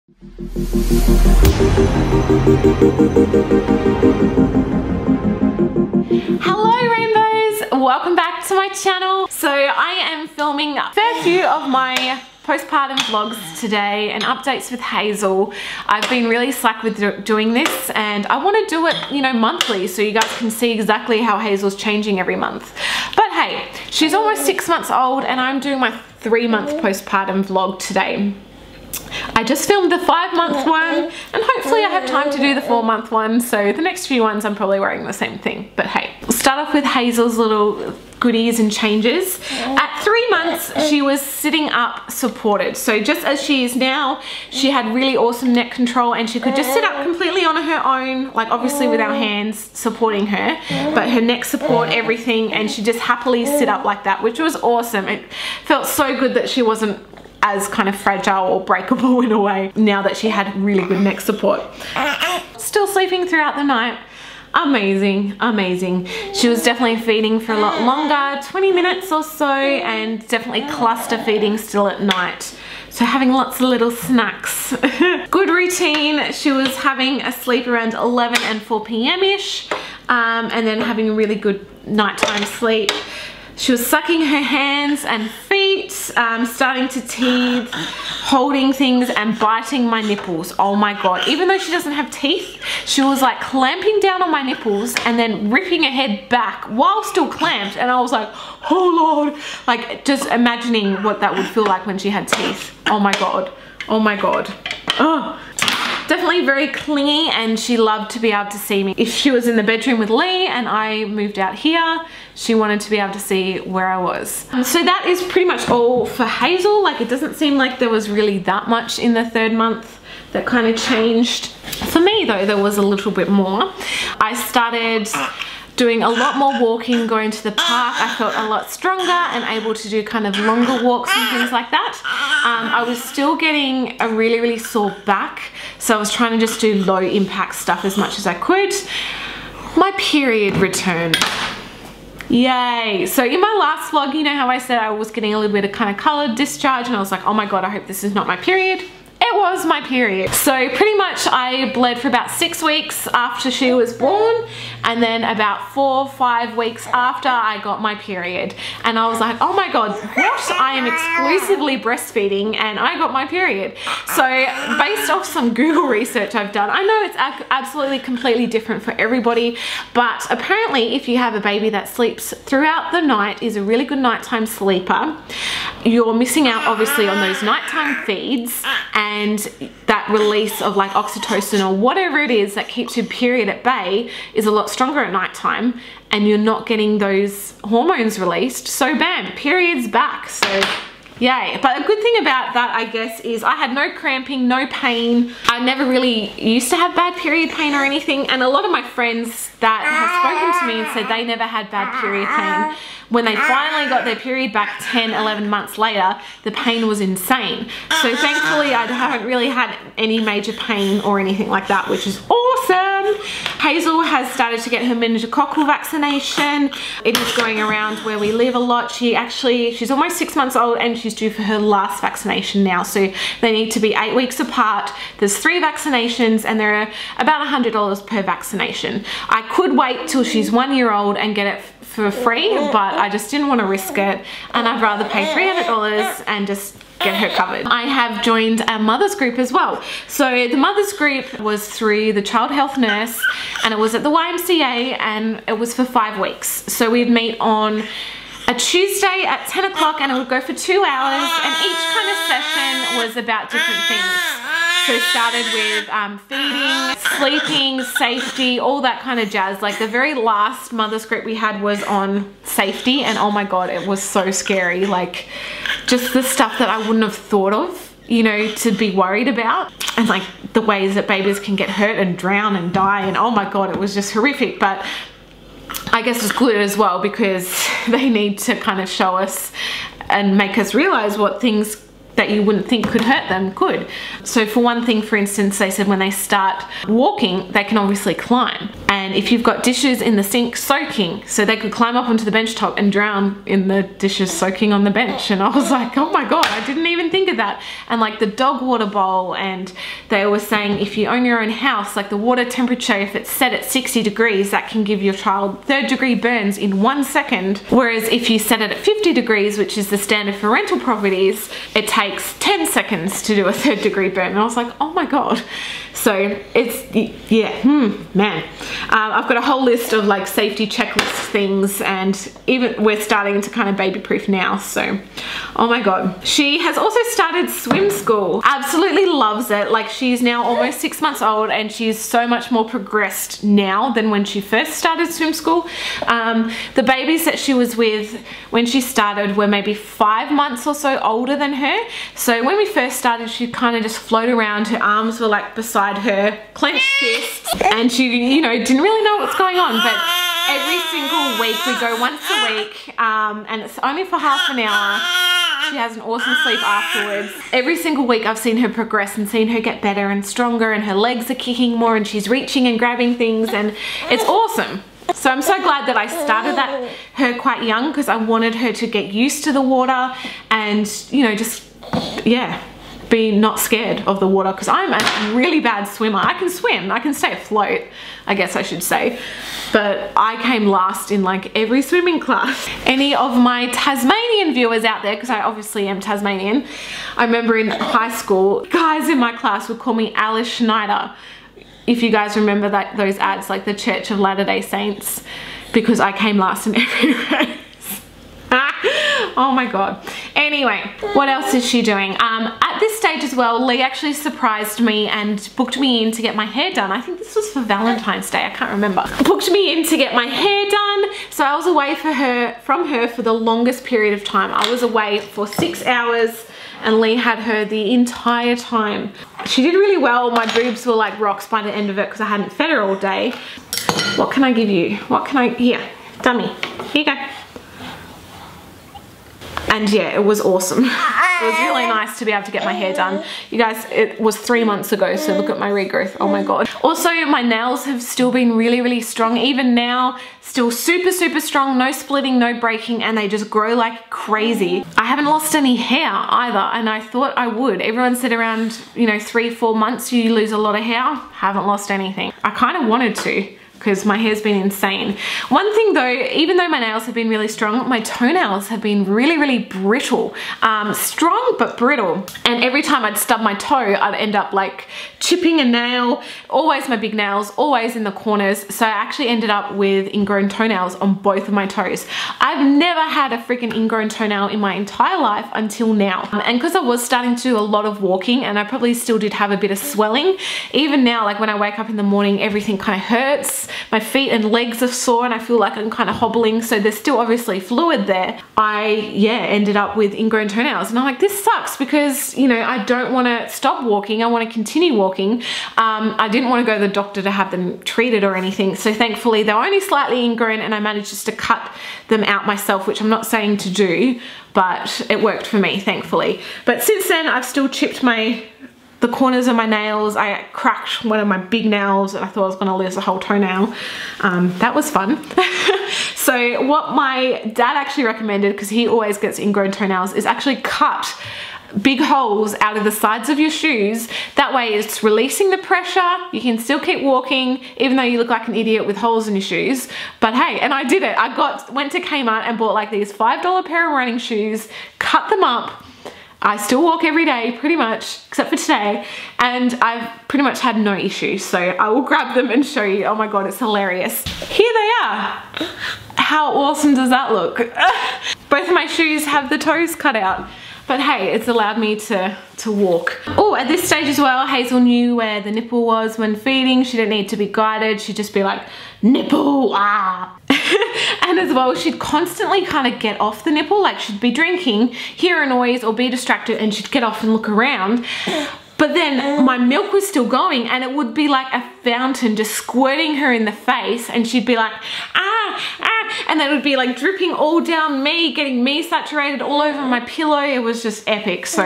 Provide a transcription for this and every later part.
Hello rainbows, welcome back to my channel. So I am filming a fair few of my postpartum vlogs today and updates with Hazel. I've been really slack with doing this and I want to do it, you know, monthly so you guys can see exactly how Hazel's changing every month. But hey, she's almost 6 months old and I'm doing my 3-month postpartum vlog today. I just filmed the 5-month one and hopefully I have time to do the 4-month one, so the next few ones I'm probably wearing the same thing. But hey, we'll start off with Hazel's little goodies and changes. At 3 months she was sitting up supported, so just as she is now, she had really awesome neck control and she could just sit up completely on her own, like obviously with our hands supporting her, but her neck support, everything, and she just happily sit up like that, which was awesome. It felt so good that she wasn't as kind of fragile or breakable in a way now that she had really good neck support. Still sleeping throughout the night. Amazing, amazing. She was definitely feeding for a lot longer, 20 minutes or so, and definitely cluster feeding still at night. So having lots of little snacks. Good routine. She was having a sleep around 11 and 4 p.m.-ish, and then having a really good nighttime sleep. She was sucking her hands and feet, starting to teeth, holding things and biting my nipples. Oh my god. Even though she doesn't have teeth, she was like clamping down on my nipples and then ripping her head back while still clamped. And I was like, oh lord. Like just imagining what that would feel like when she had teeth. Oh my god. Oh my god. Oh. Definitely very clingy and she loved to be able to see me. If she was in the bedroom with Lee and I moved out here, she wanted to be able to see where I was. So that is pretty much all for Hazel. Like it doesn't seem like there was really that much in the 3rd month that kind of changed. For me though, there was a little bit more. I started doing a lot more walking, going to the park. I felt a lot stronger and able to do kind of longer walks and things like that. I was still getting a really sore back, so I was trying to just do low impact stuff as much as I could. My period returned. Yay. So in my last vlog, you know how I said I was getting a little bit of kind of colored discharge and I was like, oh my god, I hope this is not my period. It was my period. So pretty much I bled for about 6 weeks after she was born, and then about 4 or 5 weeks after I got my period. And I was like, oh my god, what? I am exclusively breastfeeding and I got my period. So based off some Google research I've done, I know it's absolutely completely different for everybody, but apparently if you have a baby that sleeps throughout the night, is a really good nighttime sleeper, you're missing out obviously on those nighttime feeds and that release of like oxytocin or whatever it is that keeps your period at bay is a lot stronger at nighttime, and you're not getting those hormones released. So bam, period's back. So yay. But a good thing about that, I guess, is I had no cramping, no pain. I never really used to have bad period pain or anything, and a lot of my friends that have spoken to me and said they never had bad period pain, when they finally got their period back 10, 11 months later, the pain was insane. So thankfully I haven't really had any major pain or anything like that, which is awesome. Hazel has started to get her meningococcal vaccination. It is going around where we live a lot. She's almost 6 months old and she's due for her last vaccination now. So they need to be 8 weeks apart. There's 3 vaccinations and they're about $100 per vaccination. I could wait till she's 1 year old and get it for free, but I just didn't want to risk it, and I'd rather pay $300 and just get her covered. I have joined a mother's group as well. So the mother's group was through the child health nurse and it was at the YMCA and it was for 5 weeks. So we'd meet on a Tuesday at 10 o'clock and it would go for 2 hours, and each kind of session was about different things. So it started with feeding, sleeping, safety, all that kind of jazz. Like the very last mother's group we had was on safety, and oh my god, it was so scary. Like just the stuff that I wouldn't have thought of, you know, to be worried about, and like the ways that babies can get hurt and drown and die, and oh my god, it was just horrific. But I guess it's good as well because they need to kind of show us and make us realize what things that you wouldn't think could hurt them could. So for one thing, for instance, they said when they start walking, they can obviously climb. And if you've got dishes in the sink soaking, so they could climb up onto the bench top and drown in the dishes soaking on the bench. And I was like, oh my God, I didn't even think of that. And like the dog water bowl, and they were saying if you own your own house, like the water temperature, if it's set at 60 degrees, that can give your child 3rd degree burns in 1 second. Whereas if you set it at 50 degrees, which is the standard for rental properties, it takes 10 seconds to do a 3rd degree burn. And I was like, oh my God. So it's, yeah, man. I've got a whole list of like safety checklist things, and even we're starting to kind of baby proof now. So, oh my God. She has also started swim school. Absolutely loves it. Like she's now almost 6 months old, and she's so much more progressed now than when she first started swim school. The babies that she was with when she started were maybe 5 months or so older than her. So when we first started, she kind of just float around. Her arms were like beside her, clenched fists, and she, you know, didn't really know what's going on. But every single week, we go once a week, and it's only for half an hour. She has an awesome sleep afterwards. Every single week I've seen her progress and seen her get better and stronger, and her legs are kicking more, and she's reaching and grabbing things, and it's awesome. So I'm so glad that I started her quite young, because I wanted her to get used to the water and, you know, just, yeah, be not scared of the water, because I'm a really bad swimmer. I can swim, I can stay afloat, I guess I should say, but I came last in like every swimming class. Any of my Tasmanian viewers out there, because I obviously am Tasmanian, I remember in high school, guys in my class would call me Alice Schneider. If you guys remember that, those ads, like the Church of Latter-day Saints, because I came last in every race. Oh my God. Anyway, what else is she doing? At this stage as well, Lee actually surprised me and booked me in to get my hair done. I think this was for Valentine's Day, I can't remember. Booked me in to get my hair done. So I was away from her for the longest period of time. I was away for 6 hours, and Lee had her the entire time. She did really well. My boobs were like rocks by the end of it because I hadn't fed her all day. What can I give you? Here, dummy, here you go. And yeah, it was awesome. It was really nice to be able to get my hair done. You guys, it was 3 months ago, so look at my regrowth. Oh my God. Also, my nails have still been really, really strong. Even now, still super, super strong. No splitting, no breaking, and they just grow like crazy. I haven't lost any hair either, and I thought I would. Everyone said around, you know, 3-4 months you lose a lot of hair. Haven't lost anything. I kind of wanted to, because my hair's been insane. One thing though, even though my nails have been really strong, my toenails have been really, really brittle. Strong but brittle. And every time I'd stub my toe, I'd end up like chipping a nail, always my big nails, always in the corners. So I actually ended up with ingrown toenails on both of my toes. I've never had a freaking ingrown toenail in my entire life until now. And because I was starting to do a lot of walking, and I probably still did have a bit of swelling, even now, like when I wake up in the morning, everything kind of hurts. My feet and legs are sore, and I feel like I'm kind of hobbling, so there's still obviously fluid there. I, yeah, ended up with ingrown toenails, and I'm like, this sucks, because, you know, I don't want to stop walking. I want to continue walking. I didn't want to go to the doctor to have them treated or anything, so thankfully they were only slightly ingrown, and I managed just to cut them out myself, which I'm not saying to do, but it worked for me, thankfully. But since then, I've still chipped the corners of my nails. I cracked one of my big nails, and I thought I was gonna lose a whole toenail. That was fun. So what my dad actually recommended, because he always gets ingrown toenails, is actually cut big holes out of the sides of your shoes. That way it's releasing the pressure. You can still keep walking even though you look like an idiot with holes in your shoes. But hey, and I did it. I went to Kmart and bought like these $5 pair of running shoes, cut them up. I still walk every day pretty much, except for today, and I've pretty much had no issues. So I will grab them and show you. Oh my God, it's hilarious. Here they are. How awesome does that look? Both of my shoes have the toes cut out. But hey, it's allowed me to walk. Oh, at this stage as well, Hazel knew where the nipple was when feeding. She didn't need to be guided. She'd just be like, nipple, ah. And as well, she'd constantly kind of get off the nipple. Like she'd be drinking, hear a noise or be distracted, and she'd get off and look around. But then my milk was still going, and it would be like a fountain just squirting her in the face, and she'd be like, ah, ah, and then it would be like dripping all down me, getting me saturated all over my pillow. It was just epic. So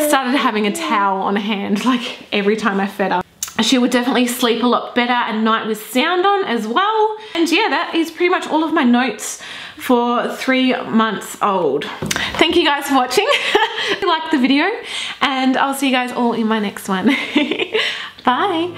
started having a towel on hand like every time I fed her. She would definitely sleep a lot better at night with sound on as well. And yeah, that is pretty much all of my notes for 3 months old. Thank you guys for watching. If you liked the video, and I'll see you guys all in my next one. Bye.